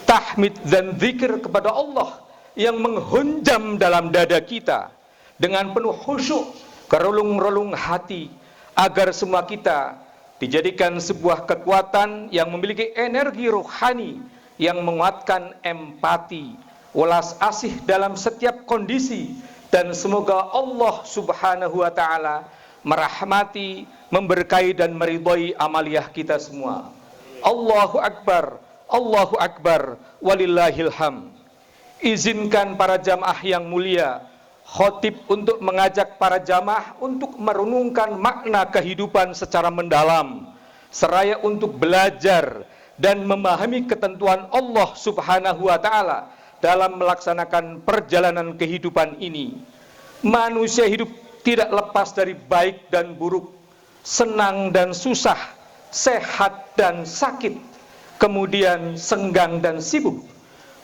tahmid dan zikir kepada Allah yang menghunjam dalam dada kita dengan penuh khusyuk, kerelung-relung hati, agar semua kita dijadikan sebuah kekuatan yang memiliki energi rohani yang menguatkan empati, welas asih dalam setiap kondisi, dan semoga Allah Subhanahu wa taala merahmati, memberkahi dan meridhai amaliyah kita semua. Allahu Akbar, Allahu Akbar, walillahil hamd. Izinkan para jamaah yang mulia, khotib untuk mengajak para jamaah untuk merenungkan makna kehidupan secara mendalam, seraya untuk belajar dan memahami ketentuan Allah Subhanahu wa taala dalam melaksanakan perjalanan kehidupan ini. Manusia hidup tidak lepas dari baik dan buruk, senang dan susah, sehat dan sakit, kemudian senggang dan sibuk.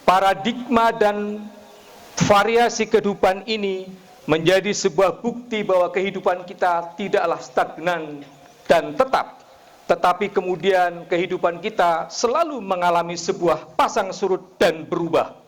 Paradigma dan variasi kehidupan ini menjadi sebuah bukti bahwa kehidupan kita tidaklah stagnan dan tetap, tetapi kemudian kehidupan kita selalu mengalami sebuah pasang surut dan berubah.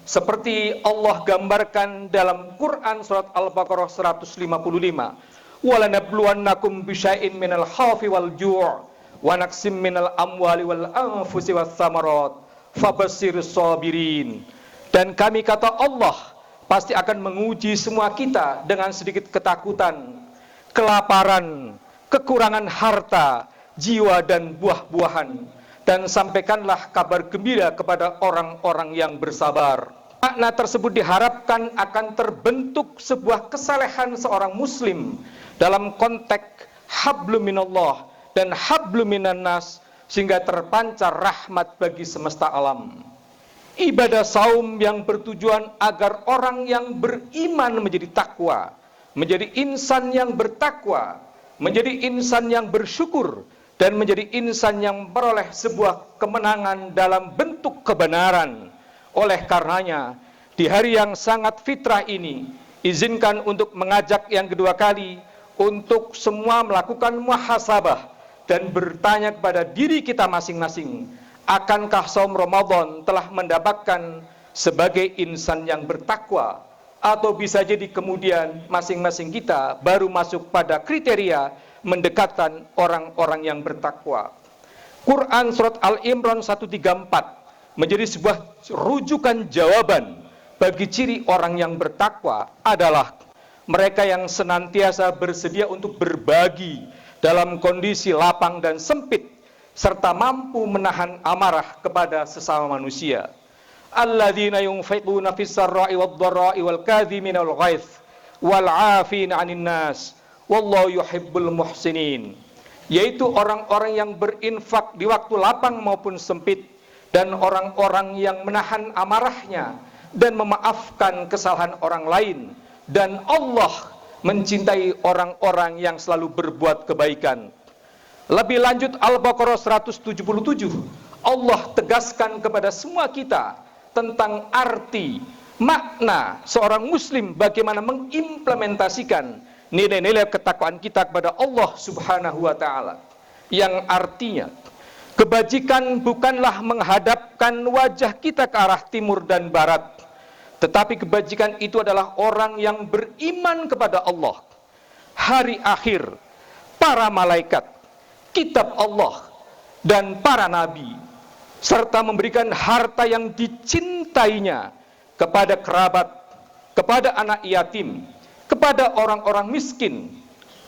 Seperti Allah gambarkan dalam Quran surat Al-Baqarah 155, "Walanabluwannakum bisyai'in minal khaufi wal ju' wa naqsim minal amwali wal anfusi was samarat fabashshiris sabirin." Dan kami, kata Allah, pasti akan menguji semua kita dengan sedikit ketakutan, kelaparan, kekurangan harta, jiwa dan buah-buahan, dan sampaikanlah kabar gembira kepada orang-orang yang bersabar. Makna tersebut diharapkan akan terbentuk sebuah kesalehan seorang muslim dalam konteks hablum minallah dan hablum minan nas, sehingga terpancar rahmat bagi semesta alam. Ibadah saum yang bertujuan agar orang yang beriman menjadi takwa, menjadi insan yang bertakwa, menjadi insan yang bersyukur, dan menjadi insan yang memperoleh sebuah kemenangan dalam bentuk kebenaran. Oleh karenanya, di hari yang sangat fitrah ini, izinkan untuk mengajak yang kedua kali untuk semua melakukan muhasabah dan bertanya kepada diri kita masing-masing, akankah saum Ramadan telah mendapatkan sebagai insan yang bertakwa, atau bisa jadi kemudian masing-masing kita baru masuk pada kriteria mendekatkan orang-orang yang bertakwa. Quran surat Al-Imran 134 menjadi sebuah rujukan jawaban bagi ciri orang yang bertakwa adalah mereka yang senantiasa bersedia untuk berbagi dalam kondisi lapang dan sempit, serta mampu menahan amarah kepada sesama manusia. Alladzina yunfiquna fis sarra'i wad dharra'i wal kadhimina al ghaidz wal 'afina 'anil nas wallahu yuhibbul muhsinin. Yaitu orang-orang yang berinfak di waktu lapang maupun sempit, dan orang-orang yang menahan amarahnya dan memaafkan kesalahan orang lain, dan Allah mencintai orang-orang yang selalu berbuat kebaikan. Lebih lanjut Al-Baqarah 177, Allah tegaskan kepada semua kita tentang arti, makna seorang muslim bagaimana mengimplementasikan nilai-nilai ketakwaan kita kepada Allah Subhanahu wa taala, yang artinya kebajikan bukanlah menghadapkan wajah kita ke arah timur dan barat, tetapi kebajikan itu adalah orang yang beriman kepada Allah, hari akhir, para malaikat, kitab Allah, dan para nabi, serta memberikan harta yang dicintainya kepada kerabat, kepada anak yatim, kepada orang-orang miskin,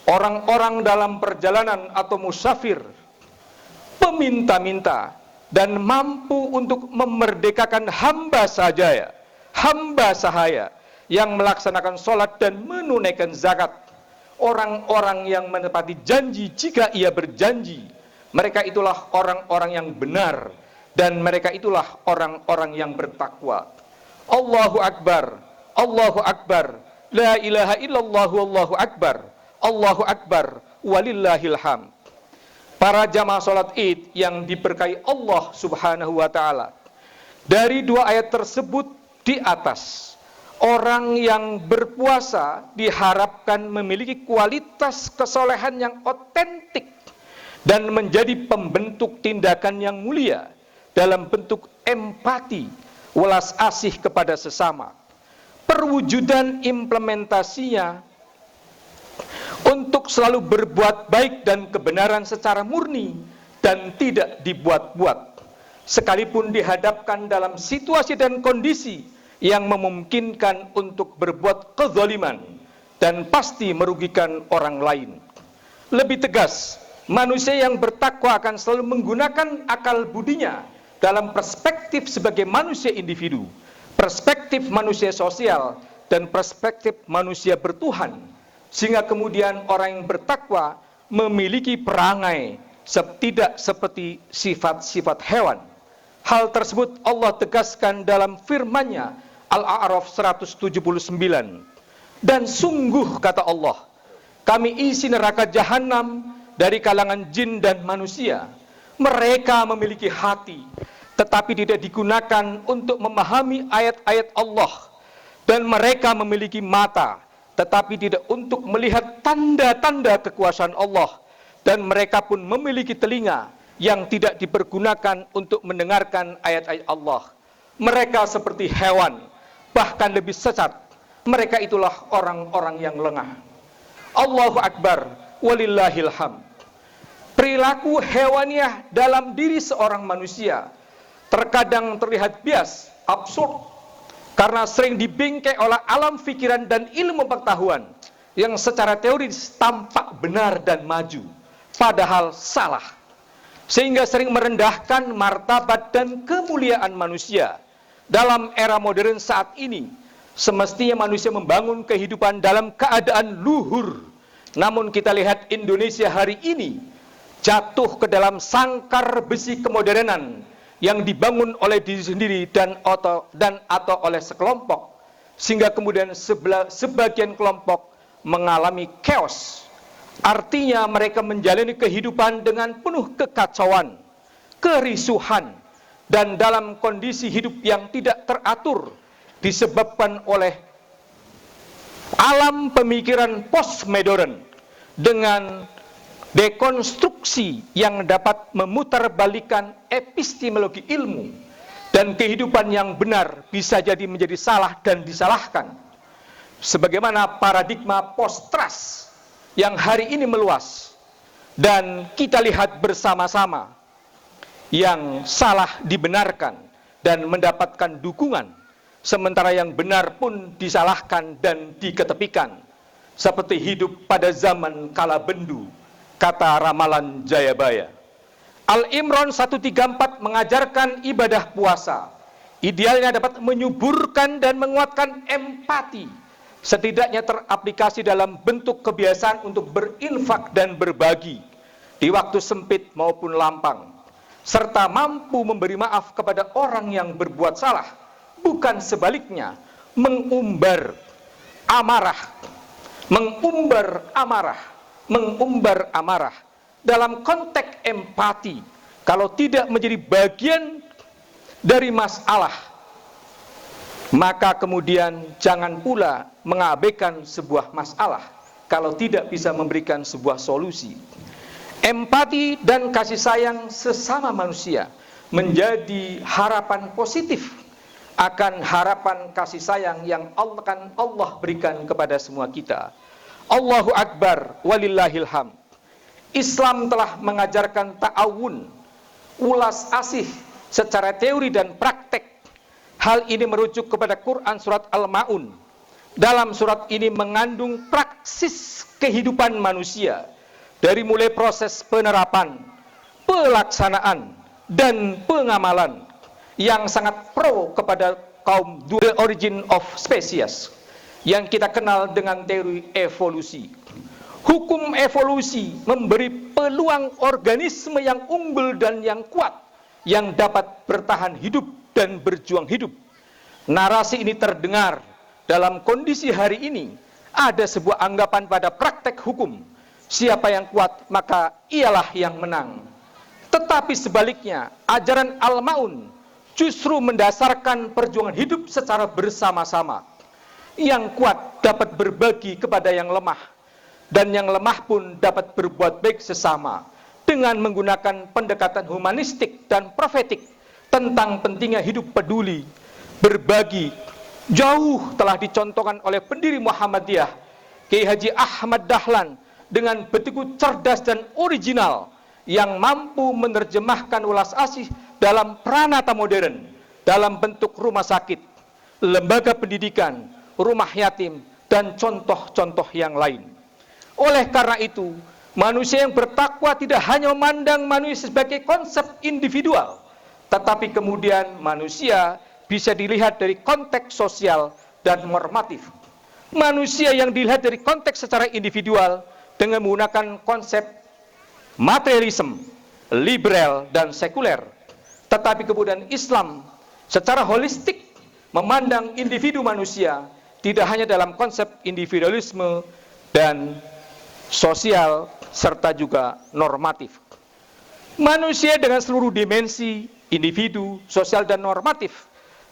orang-orang dalam perjalanan atau musafir, peminta-minta, dan mampu untuk memerdekakan hamba sahaya yang melaksanakan sholat dan menunaikan zakat. Orang-orang yang menepati janji jika ia berjanji, mereka itulah orang-orang yang benar, dan mereka itulah orang-orang yang bertakwa. Allahu Akbar, Allahu Akbar, la ilaha illallah, Allahu Akbar, Allahu Akbar, walillahil hamd. Para jamaah sholat id yang diberkahi Allah Subhanahu wa ta'ala, dari dua ayat tersebut di atas, orang yang berpuasa diharapkan memiliki kualitas kesolehan yang otentik dan menjadi pembentuk tindakan yang mulia dalam bentuk empati, welas asih kepada sesama. Perwujudan implementasinya untuk selalu berbuat baik dan kebenaran secara murni dan tidak dibuat-buat, sekalipun dihadapkan dalam situasi dan kondisi yang memungkinkan untuk berbuat kezaliman dan pasti merugikan orang lain. Lebih tegas, manusia yang bertakwa akan selalu menggunakan akal budinya dalam perspektif sebagai manusia individu, perspektif manusia sosial, dan perspektif manusia bertuhan, sehingga kemudian orang yang bertakwa memiliki perangai tidak seperti sifat-sifat hewan. Hal tersebut Allah tegaskan dalam firman-Nya Al-A'raf 179. Dan sungguh kata Allah, kami isi neraka jahanam dari kalangan jin dan manusia. Mereka memiliki hati, tetapi tidak digunakan untuk memahami ayat-ayat Allah. Dan mereka memiliki mata, tetapi tidak untuk melihat tanda-tanda kekuasaan Allah. Dan mereka pun memiliki telinga yang tidak dipergunakan untuk mendengarkan ayat-ayat Allah. Mereka seperti hewan, bahkan lebih sesat. Mereka itulah orang-orang yang lengah. Allahu Akbar, walillahil hamd. Perilaku hewaniah dalam diri seorang manusia terkadang terlihat bias, absurd, karena sering dibingkai oleh alam pikiran dan ilmu pengetahuan yang secara teoris tampak benar dan maju, padahal salah, sehingga sering merendahkan martabat dan kemuliaan manusia. Dalam era modern saat ini, semestinya manusia membangun kehidupan dalam keadaan luhur. Namun kita lihat Indonesia hari ini jatuh ke dalam sangkar besi kemodernan yang dibangun oleh diri sendiri dan atau oleh sekelompok, sehingga kemudian sebagian kelompok mengalami chaos. Artinya mereka menjalani kehidupan dengan penuh kekacauan, kerisuhan, dan dalam kondisi hidup yang tidak teratur disebabkan oleh alam pemikiran postmodern dengan dekonstruksi yang dapat memutarbalikkan epistemologi ilmu, dan kehidupan yang benar bisa jadi menjadi salah dan disalahkan. Sebagaimana paradigma post-trust yang hari ini meluas dan kita lihat bersama-sama, yang salah dibenarkan dan mendapatkan dukungan, sementara yang benar pun disalahkan dan diketepikan, seperti hidup pada zaman kala bendu, kata ramalan Jayabaya. Al-Imran 134 mengajarkan ibadah puasa idealnya dapat menyuburkan dan menguatkan empati, setidaknya teraplikasi dalam bentuk kebiasaan untuk berinfak dan berbagi di waktu sempit maupun lapang, serta mampu memberi maaf kepada orang yang berbuat salah, bukan sebaliknya mengumbar amarah dalam konteks empati. Kalau tidak menjadi bagian dari masalah, maka kemudian jangan pula mengabaikan sebuah masalah kalau tidak bisa memberikan sebuah solusi. Empati dan kasih sayang sesama manusia menjadi harapan positif akan harapan kasih sayang yang Allah berikan kepada semua kita. Allahu Akbar, walillahil hamd. Islam telah mengajarkan ta'awun, ulas asih secara teori dan praktek. Hal ini merujuk kepada Quran surat Al-Ma'un. Dalam surat ini mengandung praksis kehidupan manusia, dari mulai proses penerapan, pelaksanaan, dan pengamalan yang sangat pro kepada kaum the origin of species yang kita kenal dengan teori evolusi. Hukum evolusi memberi peluang organisme yang unggul dan yang kuat yang dapat bertahan hidup dan berjuang hidup. Narasi ini terdengar dalam kondisi hari ini. Ada sebuah anggapan pada praktek hukum, siapa yang kuat maka ialah yang menang. Tetapi sebaliknya, ajaran Al-Ma'un justru mendasarkan perjuangan hidup secara bersama-sama. Yang kuat dapat berbagi kepada yang lemah, dan yang lemah pun dapat berbuat baik sesama dengan menggunakan pendekatan humanistik dan profetik tentang pentingnya hidup peduli, berbagi, jauh telah dicontohkan oleh pendiri Muhammadiyah, Kiai Haji Ahmad Dahlan, dengan begitu cerdas dan original, yang mampu menerjemahkan welas asih dalam pranata modern, dalam bentuk rumah sakit, lembaga pendidikan, rumah yatim, dan contoh-contoh yang lain. Oleh karena itu, manusia yang bertakwa tidak hanya memandang manusia sebagai konsep individual, tetapi kemudian manusia bisa dilihat dari konteks sosial dan normatif. Manusia yang dilihat dari konteks secara individual dengan menggunakan konsep materialisme, liberal, dan sekuler. Tetapi kemudian Islam secara holistik memandang individu manusia tidak hanya dalam konsep individualisme dan sosial serta juga normatif. Manusia dengan seluruh dimensi individu, sosial, dan normatif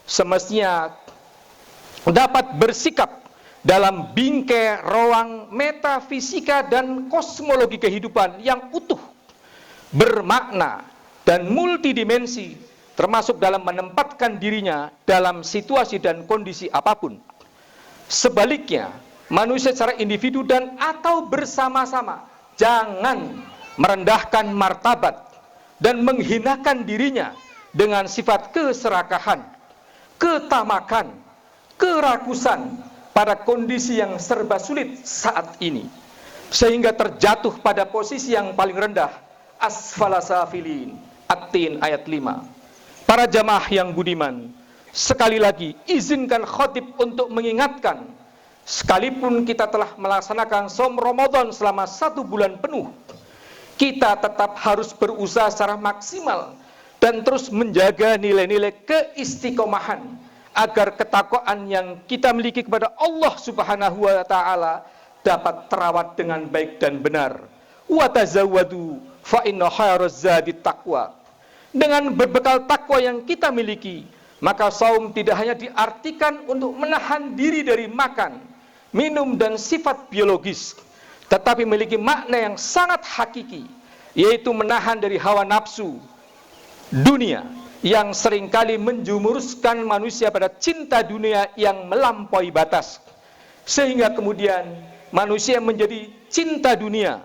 semestinya dapat bersikap dalam bingkai ruang metafisika dan kosmologi kehidupan yang utuh, bermakna, dan multidimensi, termasuk dalam menempatkan dirinya dalam situasi dan kondisi apapun. Sebaliknya, manusia secara individu dan atau bersama-sama jangan merendahkan martabat dan menghinakan dirinya dengan sifat keserakahan, ketamakan, kerakusan pada kondisi yang serba sulit saat ini, sehingga terjatuh pada posisi yang paling rendah, asfala safilin, At-Tin ayat 5. Para jamaah yang budiman, sekali lagi izinkan khatib untuk mengingatkan, sekalipun kita telah melaksanakan Shaum Ramadan selama 1 bulan penuh, kita tetap harus berusaha secara maksimal dan terus menjaga nilai-nilai keistiqomahan, agar ketakwaan yang kita miliki kepada Allah Subhanahu wa taala dapat terawat dengan baik dan benar. Wa tazawwadu fa inna khairaz zadi taqwa. Dengan berbekal takwa yang kita miliki, maka saum tidak hanya diartikan untuk menahan diri dari makan, minum, dan sifat biologis, tetapi memiliki makna yang sangat hakiki, yaitu menahan dari hawa nafsu dunia yang seringkali menjuruskan manusia pada cinta dunia yang melampaui batas, sehingga kemudian manusia menjadi cinta dunia,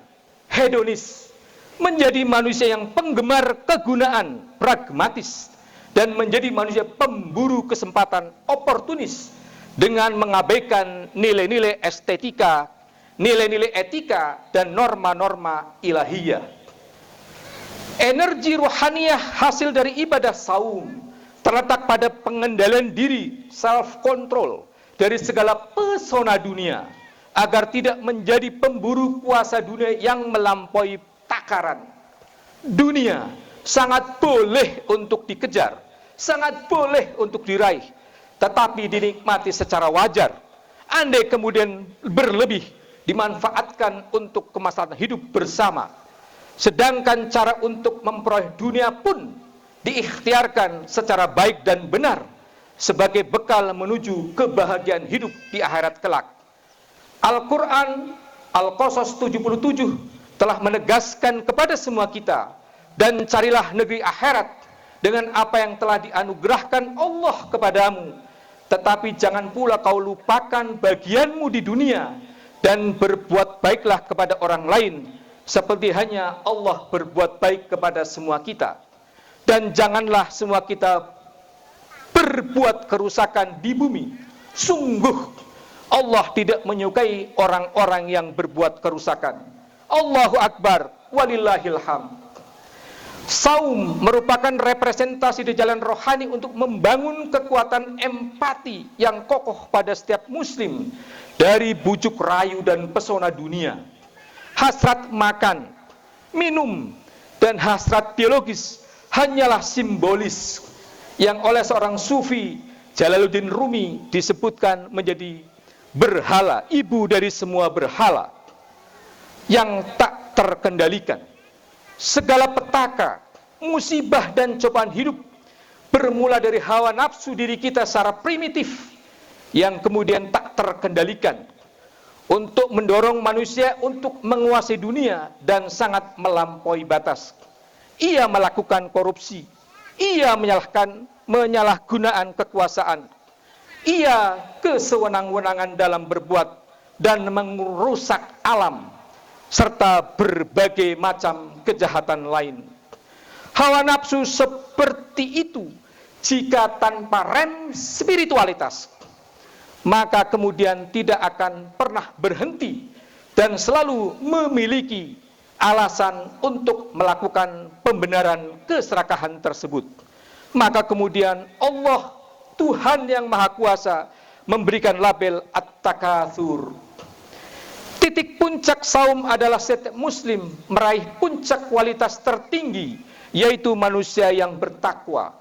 hedonis, menjadi manusia yang penggemar kegunaan, pragmatis, dan menjadi manusia pemburu kesempatan, oportunis, dengan mengabaikan nilai-nilai estetika, nilai-nilai etika, dan norma-norma ilahiyah. Energi rohaniyah hasil dari ibadah saum terletak pada pengendalian diri, self-control, dari segala pesona dunia, agar tidak menjadi pemburu kuasa dunia yang melampaui takaran. Dunia sangat boleh untuk dikejar, sangat boleh untuk diraih, tetapi dinikmati secara wajar. Andai kemudian berlebih, dimanfaatkan untuk kemaslahatan hidup bersama. Sedangkan cara untuk memperoleh dunia pun diikhtiarkan secara baik dan benar sebagai bekal menuju kebahagiaan hidup di akhirat kelak. Al-Quran Al-Qasas 77 telah menegaskan kepada semua kita, dan carilah negeri akhirat dengan apa yang telah dianugerahkan Allah kepadamu, tetapi jangan pula kau lupakan bagianmu di dunia, dan berbuat baiklah kepada orang lain seperti hanya Allah berbuat baik kepada semua kita. Dan janganlah semua kita berbuat kerusakan di bumi. Sungguh Allah tidak menyukai orang-orang yang berbuat kerusakan. Allahu Akbar, walillahil hamd. Saum merupakan representasi di jalan rohani untuk membangun kekuatan empati yang kokoh pada setiap muslim dari bujuk rayu dan pesona dunia. Hasrat makan, minum, dan hasrat biologis hanyalah simbolis yang oleh seorang sufi Jalaluddin Rumi disebutkan menjadi berhala, ibu dari semua berhala yang tak terkendalikan. Segala petaka, musibah, dan cobaan hidup bermula dari hawa nafsu diri kita secara primitif yang kemudian tak terkendalikan, untuk mendorong manusia untuk menguasai dunia dan sangat melampaui batas. Ia melakukan korupsi, ia menyalahgunaan kekuasaan, ia kesewenang-wenangan dalam berbuat dan merusak alam, serta berbagai macam kejahatan lain. Hawa nafsu seperti itu jika tanpa rem spiritualitas, maka kemudian tidak akan pernah berhenti dan selalu memiliki alasan untuk melakukan pembenaran keserakahan tersebut. Maka kemudian Allah, Tuhan yang Maha Kuasa, memberikan label At-Takatsur. Titik puncak saum adalah setiap muslim meraih puncak kualitas tertinggi, yaitu manusia yang bertakwa.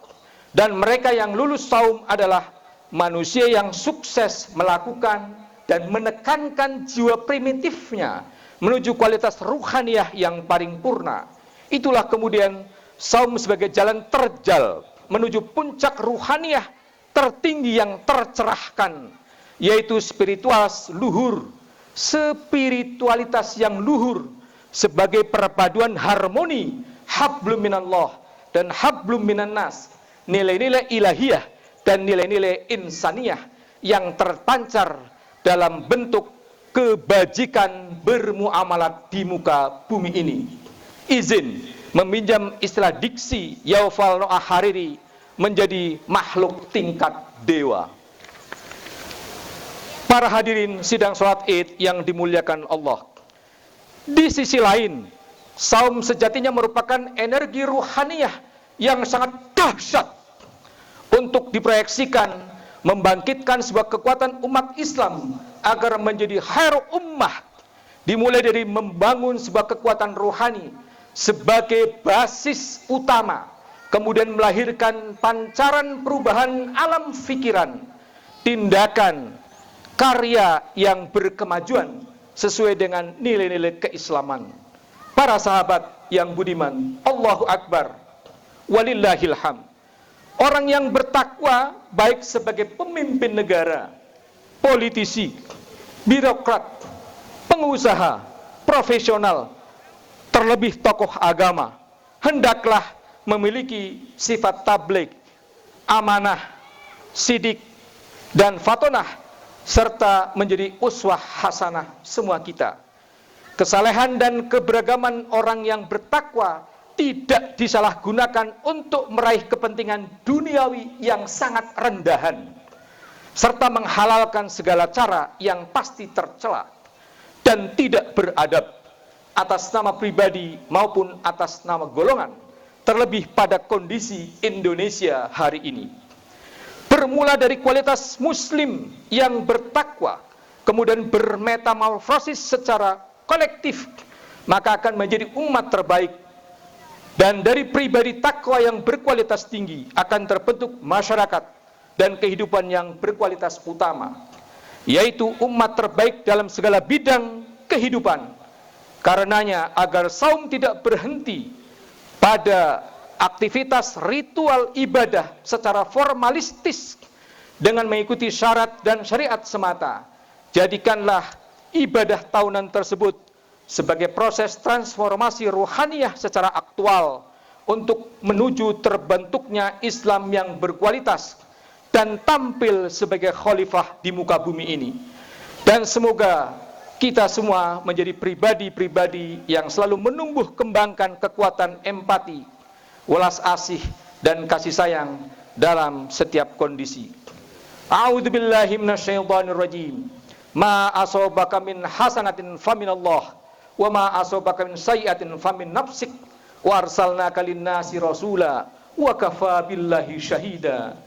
Dan mereka yang lulus saum adalah manusia yang sukses melakukan dan menekankan jiwa primitifnya menuju kualitas ruhaniyah yang paling purna. Itulah kemudian saum sebagai jalan terjal menuju puncak ruhaniyah tertinggi yang tercerahkan, yaitu spiritualitas yang luhur sebagai perpaduan harmoni hablum minallah dan hablum minan nas, nilai-nilai ilahiyah dan nilai-nilai insaniyah yang terpancar dalam bentuk kebajikan bermuamalat di muka bumi ini. Izin meminjam istilah diksi Yuval Noah Harari menjadi makhluk tingkat dewa. Para hadirin sidang sholat Id yang dimuliakan Allah, di sisi lain, saum sejatinya merupakan energi ruhaniyah yang sangat dahsyat untuk diproyeksikan membangkitkan sebuah kekuatan umat Islam agar menjadi khair ummah, dimulai dari membangun sebuah kekuatan rohani sebagai basis utama, kemudian melahirkan pancaran perubahan alam fikiran, tindakan, karya yang berkemajuan sesuai dengan nilai-nilai keislaman. Para sahabat yang budiman, Allahu Akbar, walillahil hamd. Orang yang bertakwa baik sebagai pemimpin negara, politisi, birokrat, pengusaha, profesional, terlebih tokoh agama, hendaklah memiliki sifat tabligh, amanah, sidik, dan fatonah, serta menjadi uswah hasanah semua kita. Kesalehan dan keberagaman orang yang bertakwa tidak disalahgunakan untuk meraih kepentingan duniawi yang sangat rendahan, serta menghalalkan segala cara yang pasti tercela dan tidak beradab atas nama pribadi maupun atas nama golongan, terlebih pada kondisi Indonesia hari ini. Bermula dari kualitas muslim yang bertakwa, kemudian bermetamorfosis secara kolektif, maka akan menjadi umat terbaik. Dan dari pribadi takwa yang berkualitas tinggi akan terbentuk masyarakat dan kehidupan yang berkualitas utama, yaitu umat terbaik dalam segala bidang kehidupan. Karenanya agar saum tidak berhenti pada aktivitas ritual ibadah secara formalistis dengan mengikuti syarat dan syariat semata, jadikanlah ibadah tahunan tersebut sebagai proses transformasi rohaniyah secara aktual untuk menuju terbentuknya Islam yang berkualitas dan tampil sebagai khalifah di muka bumi ini. Dan semoga kita semua menjadi pribadi-pribadi yang selalu menumbuh kembangkan kekuatan empati, welas asih, dan kasih sayang dalam setiap kondisi. A'udzubillahi minasyaitonirrajim. Ma asabaka min hasanatin faminallah, wa ma asabaka min sayyi'atin famin nafsik, wa arsalnaka lin-nasi rasula wa kafa billahi syahida.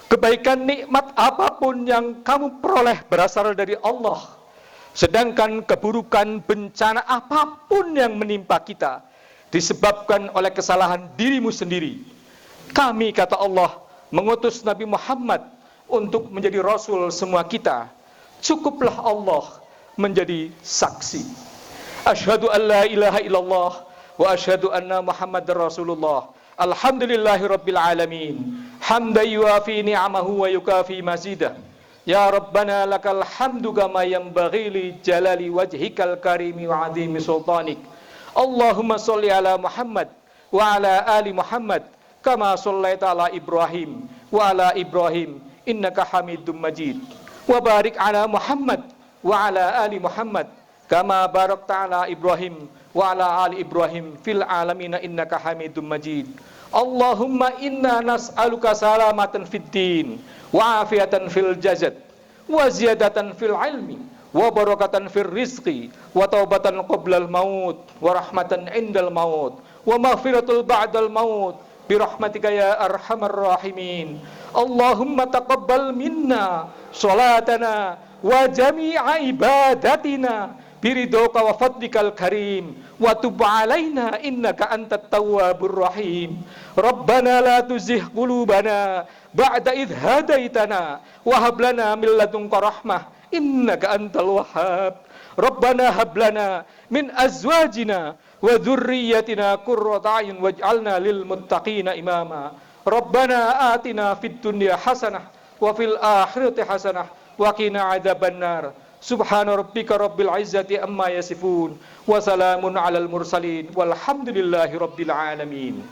Kebaikan nikmat apapun yang kamu peroleh berasal dari Allah, sedangkan keburukan bencana apapun yang menimpa kita disebabkan oleh kesalahan dirimu sendiri. Kami, kata Allah, mengutus Nabi Muhammad untuk menjadi Rasul semua kita. Cukuplah Allah menjadi saksi. Asyhadu an la ilaha illallah wa asyhadu anna Muhammadar Rasulullah. Alhamdulillahi rabbil alamin. Hamdan yuafi ni'amahu wa yukafi mazidah. Ya Rabbana lakal hamdu kama yanbaghi li jalali wajhikal karimi wa azimi sultanik. Allahumma sholli ala Muhammad wa ala ali Muhammad kama shallaita ala Ibrahim wa ala Ibrahim innaka Hamidum Majid. Wa barik ala Muhammad wa ala ali Muhammad kama barakta ala Ibrahim wa ala ali Ibrahim fil alamin innaka Hamidum Majid. Allahumma inna nas'aluka salamatan fid din wa afiatan fil jasad wa ziyadatan fil ilmi wa barakatan fil rizqi wa taubatan qoblal maut wa rahmatan indal maut wa maghfiratul ba'dal maut birahmatika ya arhamar rahimin. Allahumma taqabbal minna salatana wa jami'a ibadatina biridhoka wa fadlikal karim wa tub alaina innaka antat tawwabur rahim. Rabbana la tuzigh qulubana ba'da idh hadaitana wa hab lana min ladunka rahmah innaka antal wahhab. Rabbana hab lana min azwajina wa dhurriyyatina qurrata a'yun waj'alna lil muttaqina imama. Rabbana atina fid dunya hasanah wa fil akhirati hasanah wa qina adzabannar. Subhana rabbika rabbil izzati amma yasifun wa salamun alal mursalin walhamdulillahi rabbil alamin.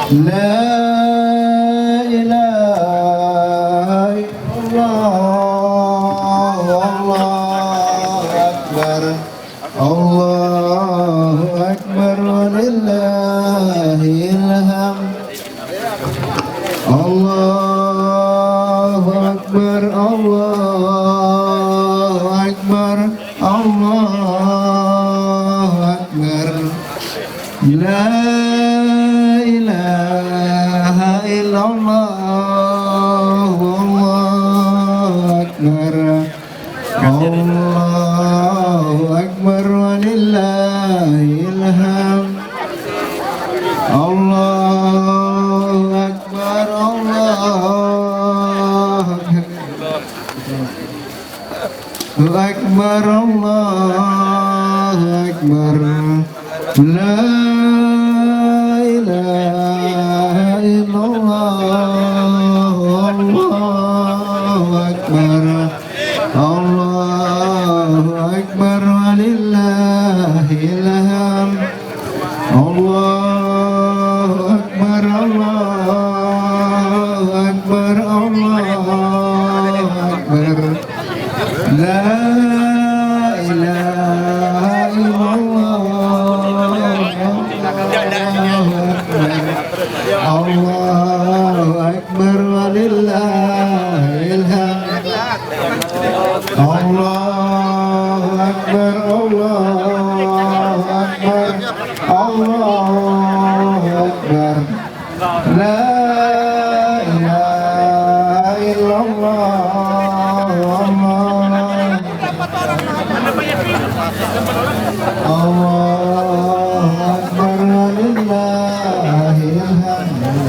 La ilaha illallah, Allahu akbar, Allahu akbar, walillahil hamd. Allahu akbar, Allahu akbar, Allahu akbar. La ilaha illallah, Allahu akbar, Allahu akbar, walillahil hamd. Allahu akbar, Allahu akbar, Allahu akbar. La ilaha illallah, Allahu akbar, Allahu akbar, walillahil hamd. Allahu akbar, Allahu akbar, Allahu akbar. La ilaha illallah, Allahu akbar, walillahil hamd. Allahu akbar, Allahu akbar, Allahu akbar. La ilaha illallah, Allahu akbar, walillahil hamd. Allahu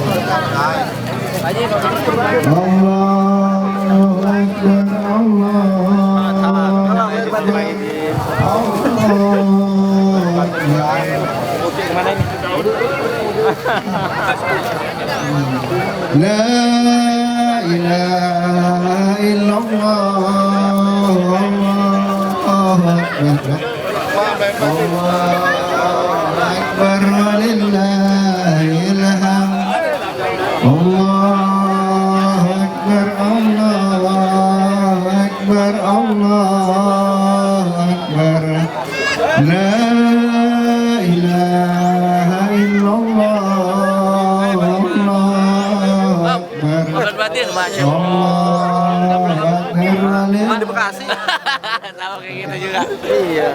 akbar, Allahu akbar. La ilaha illallah, Allahu akbar, Allahu akbar, walillahil hamd. Allahu akbar, Allahu akbar, Allahu akbar. La ilaha illallah, Allahu akbar, Allahu akbar. Di Bekasi sama kayak gitu juga. Iya.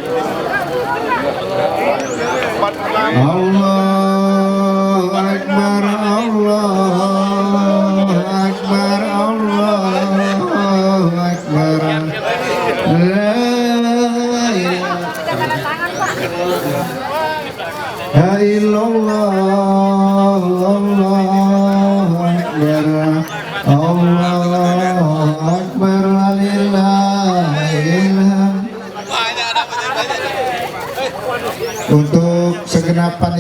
Allahu akbar, Allahu akbar, Allahu akbar. La ilaha illallah, Allahu akbar, Allahu akbar, walillahil hamd. untuk segenap panitia